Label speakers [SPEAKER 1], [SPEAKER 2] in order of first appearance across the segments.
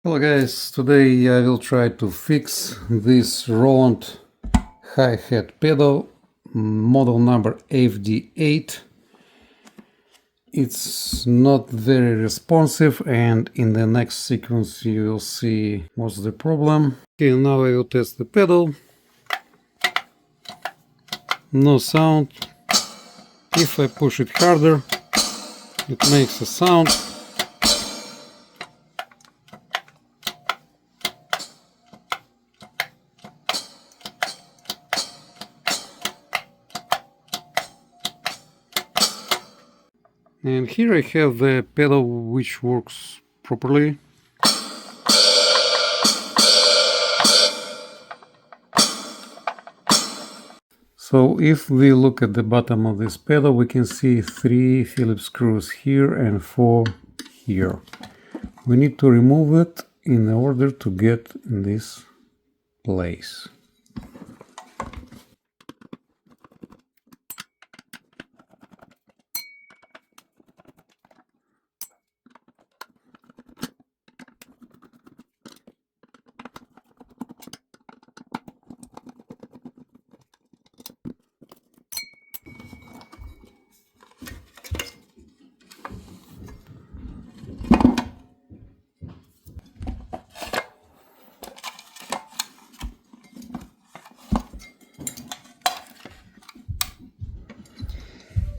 [SPEAKER 1] Hello guys, today I will try to fix this Roland hi-hat pedal, model number FD-8. It's not very responsive, and in the next sequence you will see what's the problem. Okay, now I will test the pedal. No sound. If I push it harder, it makes a sound. And here I have the pedal which works properly. So if we look at the bottom of this pedal, we can see 3 Phillips screws here and 4 here. We need to remove it in order to get in this place.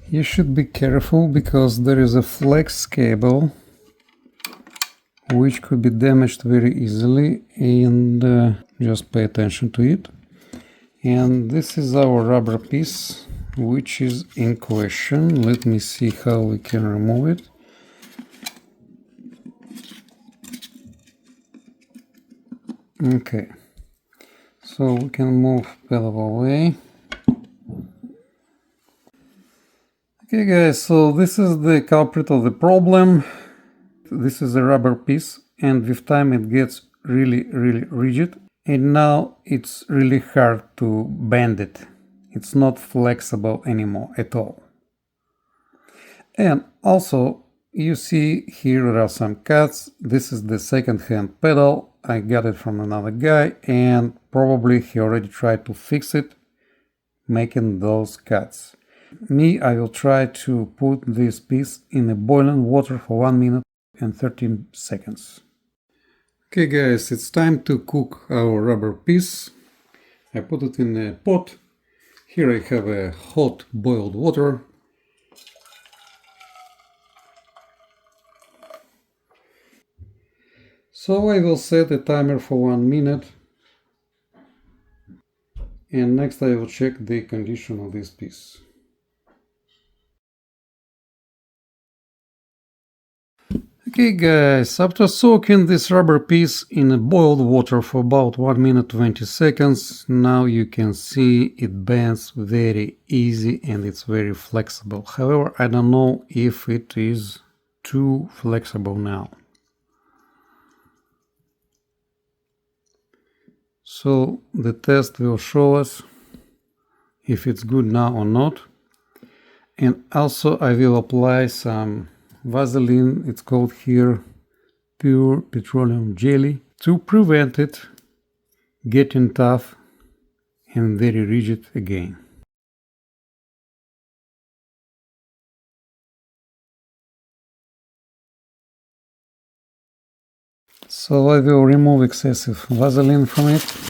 [SPEAKER 1] You should be careful because there is a flex cable which could be damaged very easily, and just pay attention to it. And this is our rubber piece which is in question. Let me see how we can remove it. Okay, so we can move pedal away. Okay guys, so this is the culprit of the problem. This is a rubber piece, and with time it gets really rigid, and now it's really hard to bend it. It's not flexible anymore at all. And also you see here there are some cuts. This is the second-hand pedal. I got it from another guy, and probably he already tried to fix it, making those cuts. Me, I will try to put this piece in the boiling water for 1 minute and 13 seconds. Okay guys, it's time to cook our rubber piece. I put it in a pot. Here I have a hot boiled water. So I will set a timer for 1 minute. And next I will check the condition of this piece. Okay guys, after soaking this rubber piece in boiled water for about 1 minute 20 seconds, now you can see it bends very easy and it's very flexible. However, I don't know if it is too flexible now. So the test will show us if it's good now or not. And also I will apply some Vaseline, it's called here pure petroleum jelly, to prevent it getting tough and very rigid again. So I will remove excessive Vaseline from it.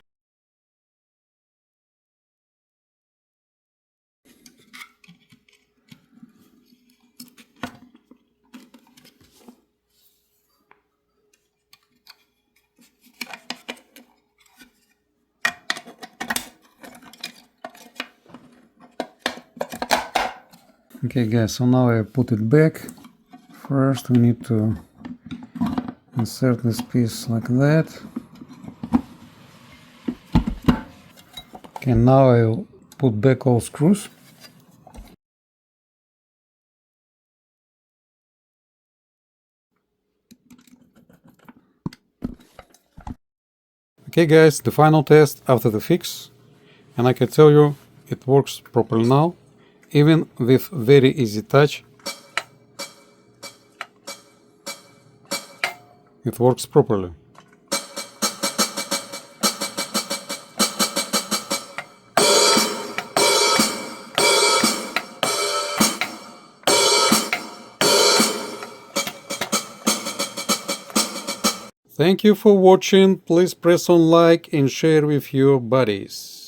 [SPEAKER 1] Okay guys, so now I put it back. First we need to insert this piece like that. Okay, now I will put back all screws. Okay guys, the final test after the fix, and I can tell you it works properly now, even with very easy touch. It works properly. Thank you for watching. Please press on like and share with your buddies.